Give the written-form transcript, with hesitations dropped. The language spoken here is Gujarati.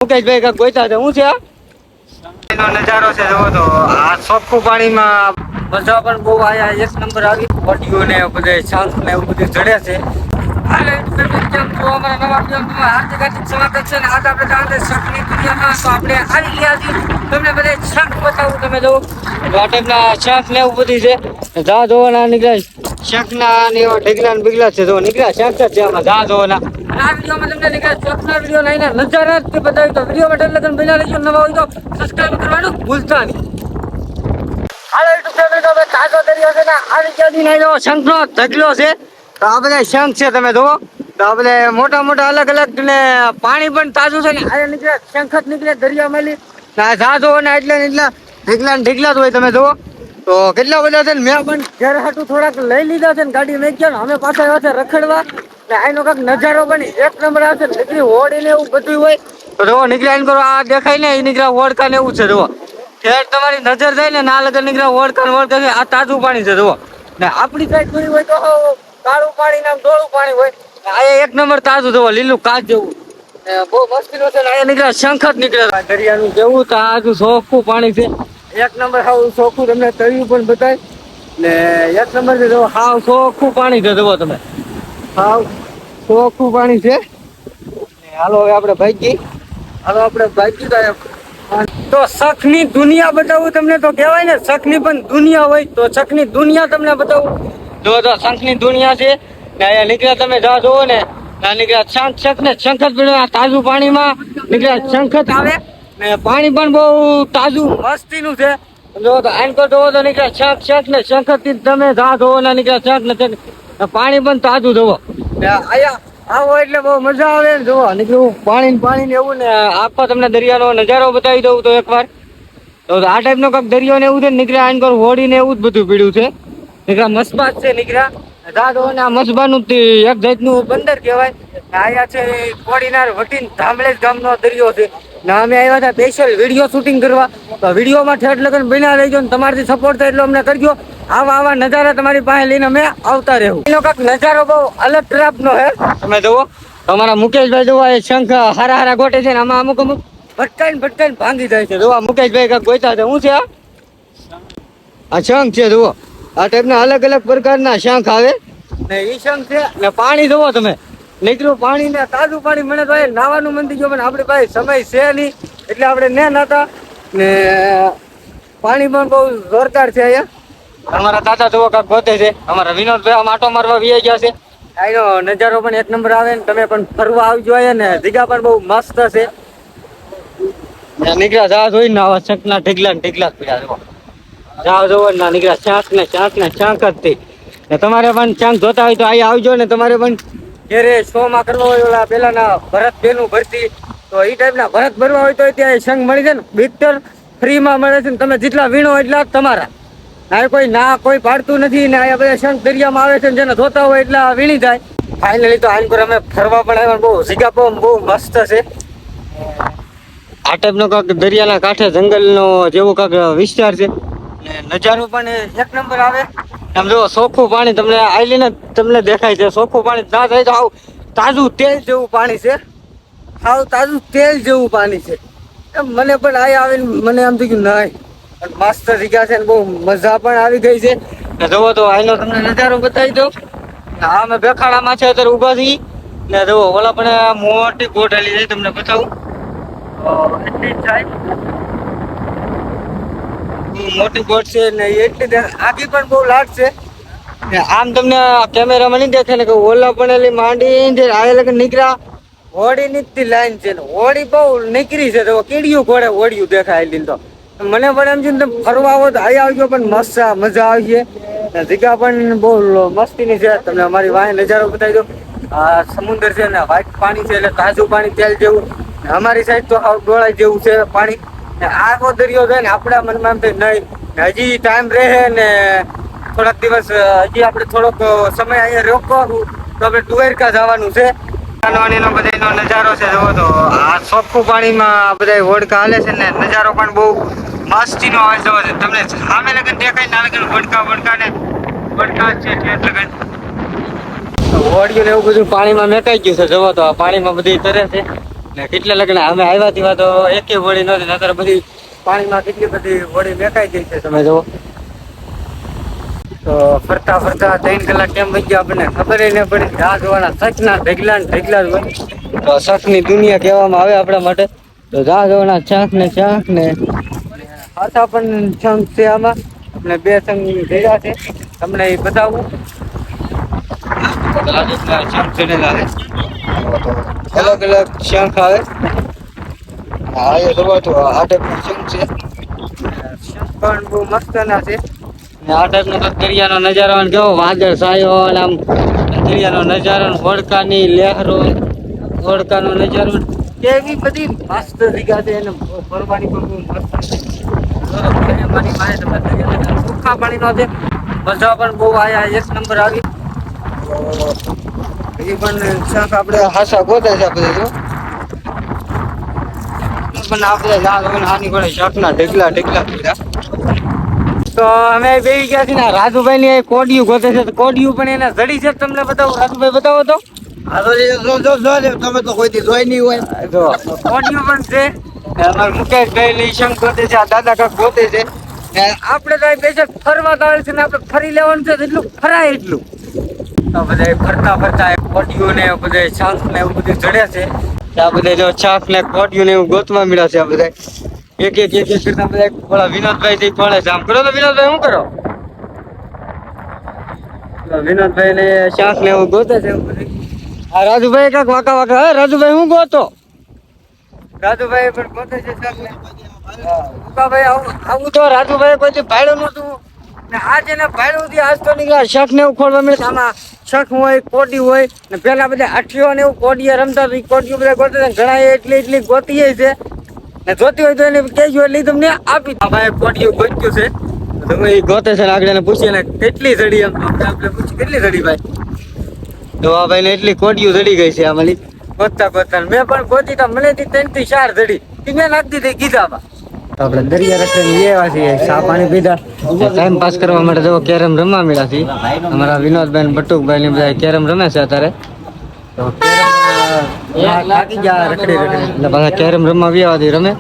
મુકેશભાઈ કાંઈક ગોઈતા છે શું છે એનો નજારો છે જોવો તો આ ચોખ્ખું પાણીમાં મજા પણ બહુ આયા એક નંબર આવી ઓડિયો ને બધે શાંત ને એવું બધું ચડે છે હાર્દિક સ્વાગત છે ને આજ આપણે જાણીએ શકની દુનિયામાં તો આપણે આવી ગયા છીએ તમને બધે શંખ બતાવું તમે જો આ ટાઈપના શંખ ને એવું બધું છે જા જોવાના નીકળ્યા શંખના ને એવા ઢગલા ને બિગલા છે જો નીકળ્યા શંખ જ છે આમાં જા જોવાના આ વિડીયોમાં તમને નીકળ્યા શંખના વિડીયો નહીં નજારા જ બતાવી તો વિડીયોમાં એટલે તમે બના લેજો નવા હોય તો સબસ્ક્રાઇબ કરવાનું ભૂલતા નહીં હાલો યુટ્યુબ ફેમિલી તો તાજો દરિયો છે ને આવી ગયા દી નહીં શંખનો ઢગલો છે તો આ બધા શંખ છે તમે જુઓ તો આ બધા મોટા મોટા અલગ અલગ ને પાણી પણ તાજું છે ને આ નીકળે શંખ જ નીકળે દરિયામાં જા જોવો ને એટલે ઢગલા ને ઢગલા જ હોય તમે જુઓ તો કેટલા બધા છે ને મેં પણ ઘેર હાટું થોડાક લઈ લીધા છે ને ગાડી મેં ગયા ને અમે પાછા આવ્યા છે રખડવા ને આનો કાંઈક નજારો પણ એક નંબર આવશે ને નીકળી હોડી ને એવું બધું હોય તો જુઓ નીકળ્યા એમ કરો આ દેખાય ને એ નીકળ્યા હોડકા ને એવું છે જુઓ ઠેર તમારી નજર જાય ને ના લગન નીકળ્યા હોડકા છે આ તાજું પાણી છે જુઓ ને આપણી સાઈડ જોઈ હોય તો કાળું પાણી ને ધોળું પાણી હોય આ એક નંબર તાજું જુઓ લીલું કાચ જેવું બહુ મુશ્કેલ છે ને અહીંયા નીકળ્યા શંખ જ નીકળે દરિયાનું જેવું તાજું ચોખ્ખું પાણી છે એક નંબર હાવ ચોખ્ખું તમને તળિયું પણ બતાય ને એક નંબર છે જો હાવ ચોખ્ખું પાણી છે જુઓ તમે હાવ ચોખ્ખું પાણી છે હાલો હવે આપણે ભાગી તો શખની દુનિયા બતાવું તમને તો કહેવાય ને શખની પણ દુનિયા હોય તો શખની દુનિયા તમને બતાવું જો તો શંખની દુનિયા છે ને અહીંયા નીકળ્યા તમે જા જોવો ને નીકળ્યા શંખ ને શંખ જ પીણું તાજું પાણીમાં નીકળ્યા શંખ જ આવે ને પાણી પણ બહુ તાજું મસ્તીનું છે જો તો આનકો જોવો તો નીકળ્યા શંખ ને શંખ થી તમે જા જોવો ને નીકળ્યા શંખ ને પાણી પણ તાજું જોવો અહીંયા આવો એટલે બહુ મજા આવે ને જોવો નીકળ્યું પાણી ને એવું ને આખો તમને દરિયાનો નજારો બતાવી દઉં તો એકવાર તો આ ટાઈપનો કંઈક દરિયો ને એવું છે નીકળ્યા આન પર હોડી ને એવું જ બધું પીડ્યું છે નીકળ્યા મસબા છે નીકળ્યા દાદો ને આ મસબાનું એક જાતનું બંદર કહેવાય આયા છે કોડીનાર વટીન ધામળેજ ગામનો દરિયો છે ને અમે આવ્યા હતા સ્પેશિયલ વિડીયો શૂટિંગ કરવા તો વિડીયોમાં ઠેઠ લગન બના લેજો ને તમારાથી સપોર્ટ થાય એટલે અમને કરજો આવા નજારા તમારી પાસે લઈને અમે આવતા રહેવું એનો કાંઈક નજારો બહુ અલગ ટાઈપનો છે તમે જુઓ તમારા મુકેશભાઈ જોવા એ શંખ હારા ગોટે છે ને આમાં અમુક ભટકાઈને ભાંગી જાય છે જોવા મુકેશભાઈ કાંઈક ગોઈતા છે શું છે આ શંખ છે જુઓ આ ટાઈપના અલગ અલગ પ્રકારના શંખ આવે ને એ શંખ છે ને પાણી જુઓ તમે નીકળ્યું પાણી ને તાજું પાણી મને તો નાવાનું મન થઈ ગયો પણ આપણી પાસે સમય છે નહીં એટલે આપણે ને નતા ને પાણી પણ બહુ જોરદાર છે અહીંયા અમારા દાદા જોવો કાંક ગોતે છે અમારા વિનોદભાઈ આમ આટો મારવા વી ગયા છે આનો નજારો પણ એક નંબર આવે ને તમે પણ ફરવા આવજો અહીંયા ને જગ્યા પણ બહુ મસ્ત છે નીકળ્યા જા જોઈ ને આવા શંખના ઢીકલા જ પીડા જાવ જોવો ના નીકળ્યા શંખ જ થી ને તમારે પણ શંખ જોતા હોય તો અહીંયા આવજો ને તમારે પણ ઘેરે શોમાં કરવો હોય ઓલા પેલાના ભરત બેનું ભરતી તો એ ટાઈપના ભરત ભરવા હોય તો ત્યાં શંખ મળી જાય ને બીકટર ફ્રીમાં મળે છે ને તમે જેટલા વીણો એટલા તમારા આ કોઈ પાડતું નથી ને અહીંયા બધા શંખ દરિયામાં આવે છે ને જેને ધોતા હોય એટલા વીણી જાય ફાઇનલી તો આન પર અમે ફરવા પણ આવ્યા બહુ જગ્યા પણ બહુ મસ્ત છે આ ટાઈપનો કાંક દરિયાના કાંઠે જંગલનો જેવો કાંક વિસ્તાર છે ને નજારો પણ એક નંબર આવે આમ જો ચોખ્ખું પાણી તમને આઈલીને તમને દેખાય છે ચોખ્ખું પાણી ના થાય તો આવું તાજું તેલ જેવું પાણી છે એમ મને પણ આવીને મને આમ થઈ ગયું નહીં મસ્ત જગ્યા છે ને બહુ મજા પણ આવી ગઈ છે ને જોવો તો આનો તમને નજારો બતાવી દઉં આ અમે બેખાડામાં છે અત્યારે ઊભા થઈ ને જોવો ઓલા પણ મોટી બોટ હાલી જાય તમને બતાવું એટલી થાય મોટી બોટ છે ને એટલી આગી પણ બહુ લાગશે આમ તમને કેમેરામાં નહીં દેખાય ને કે ઓલા પણ માંડી આ લગન નીકળ્યા હોડી નીકળી લાઈન છે ને હોડી બહુ નીકળી છે તો કીડિયું ઘોડે હોડિયું દેખાય તો મને પણ એમ છે ને તમે ફરવા આવો તો અહીંયા આવજો પણ મજા આવી છે જગ્યા પણ બહુ મસ્તીની છે તમને અમારી વાંહે નજારો બતાવી દો આ સમુદ્ર છે ને વ્હાઈટ પાણી છે એટલે તાજું પાણી તેલ જેવું અમારી સાઈડ તો ડોળાઈ જેવું છે પાણી આખો દરિયો છે ને આપણા મનમાં એમ થાય નહીં હજી ટાઈમ રહે ને થોડાક દિવસ હજી આપણે થોડોક સમય અહીંયા રોકવાનું તો આપણે દ્વારકા જવાનું છે બધાનો નજારો છે જોવો તો આ ચોખ્ખું પાણીમાં બધા હોડકા હાલે છે ને નજારો પણ બહુ મસ્તીનો આવે છે તમને સામે લગન દેખાય ના લગન હોડકા ને હોડકા છે ઠેઠ લગન હોડિયું ને એવું બધું પાણીમાં મેકાઈ ગયું છે જોવો તો આ પાણીમાં બધી તરે છે ને કેટલા લગ્ન અમે આવ્યા તેવા તો એકે હોળી નહોતી, અત્યારે બધી પાણીમાં કેટલી બધી હોળી મેકાઈ ગઈ છે તમે જુઓ. તો ફરતા ફરતા 3 કલાક કેમ વહી ગયા આપણને ખબર ન પડી. રાહ જોવાના શખના ઢગલા ને ઢગલા જ હોય. તો શખની દુનિયા કહેવામાં આવે આપણા માટે. તો રાહ જોવાના શાખ ને હાથા પણ શંખ છે આમાં. આપણે 2 શંખ ભેગા છે, તમને એ બતાવું. શંખ ચડેલા છે, અલગ અલગ શંખ આવે. હા એ જોવા તો આ ટાઈપનો શંખ છે. શંખ પણ બહુ મસ્ત ના છે. ને આ ટાઈપનો તો દરિયાનો નજારો કેવો વાદળ છાયો અને આમ દરિયાનો નજારો, હોડકાની લહેરો, હોડકાનો નજારો એવી બધી મસ્ત જગ્યા છે. એને ફરવાની પણ બહુ મસ્ત ચોખ્ખા પાણીનો છે. મજા પણ બહુ આયા, 1 નંબર આવી. એ પણ શાક આપણે હાસા ગોતે છે આપણે જો. પણ આપણે આની પડે શાકના ઢગલા કર્યા. તો અમે બેસી ગયા છીએ ને રાજુભાઈ ની કોડિયું ગોતે છે. તો કોડિયું પણ એને જડી છે, તમને બતાવો. રાજુભાઈ બતાવો તો. તમે તો કોઈ દી જોઈ નહીં હોય. જો કોડિયું પણ છે. અમારા મુકેશભાઈ ની શંખ ગોતે છે, આ દાદા કાક ગોતે છે. ને આપણે તો બેસે ફરવા આવે છે ને આપણે ફરી લેવાનું છે, એટલું ફરાય એટલું. તો બધા ફરતા ફરતા કોડિયું ને બધા શંખ ને એવું બધું જડે છે. આ બધા જો શંખ ને કોડિયું ને એવું ગોતવા મળ્યા છે. આ બધા એક કરતા બધા ઓલા વિનોદભાઈ થી પડે છે. આમ કરો તો વિનોદભાઈ શું કરો? વિનોદભાઈ ને શાક ને એવું ગોતે છે. આ રાજુભાઈ કાક વાકા વાકા. હે રાજુભાઈ હું ગોતો? રાજુભાઈ પણ ગોતે છે શાક ને. ભાઈ આવું તો રાજુભાઈ કોઈ ભાડું નતું ને આજ એને ભાડું થી આજ તો નીકળ્યા શાક ને એવું ખોલવા મળે. આમાં શંખ હોય, કોડી હોય ને પેલા બધા આઠીઓ ને એવું કોડિયા રમતા. કોડિયું બધા ગોતે ઘણા એટલી ગોતી છે. ને જોતી હોય તો એને કહેજો એટલે તમને આપી. ભાઈ કોડિયું ગોત્યું છે, તમે એ ગોતે છે ને આગળ એને પૂછીએ ને કેટલી જડી. એમ આપણે પૂછી કેટલી જડી ભાઈ. તો આ ભાઈ ને એટલી કોડિયું જડી ગઈ છે આમાં ગોતતા ગોતતા. મેં પણ ગોતી તો મને 3 થી 4 જડી. મેં નાખી દીધી ગીધામાં. તો આપણે દરિયા રસ્તે લેવા છીએ, ચા પાણી પીધા, ટાઈમ પાસ કરવા માટે જો કેરમ રમવા મળ્યા છીએ. અમારા વિનોદભાઈ બટુકભાઈ ને બધા કેરમ રમે છે અત્યારે. તો કેરમ થાકી ગયા રખડી એટલે પાછા કેરમ રમવા આવ્યા રમે.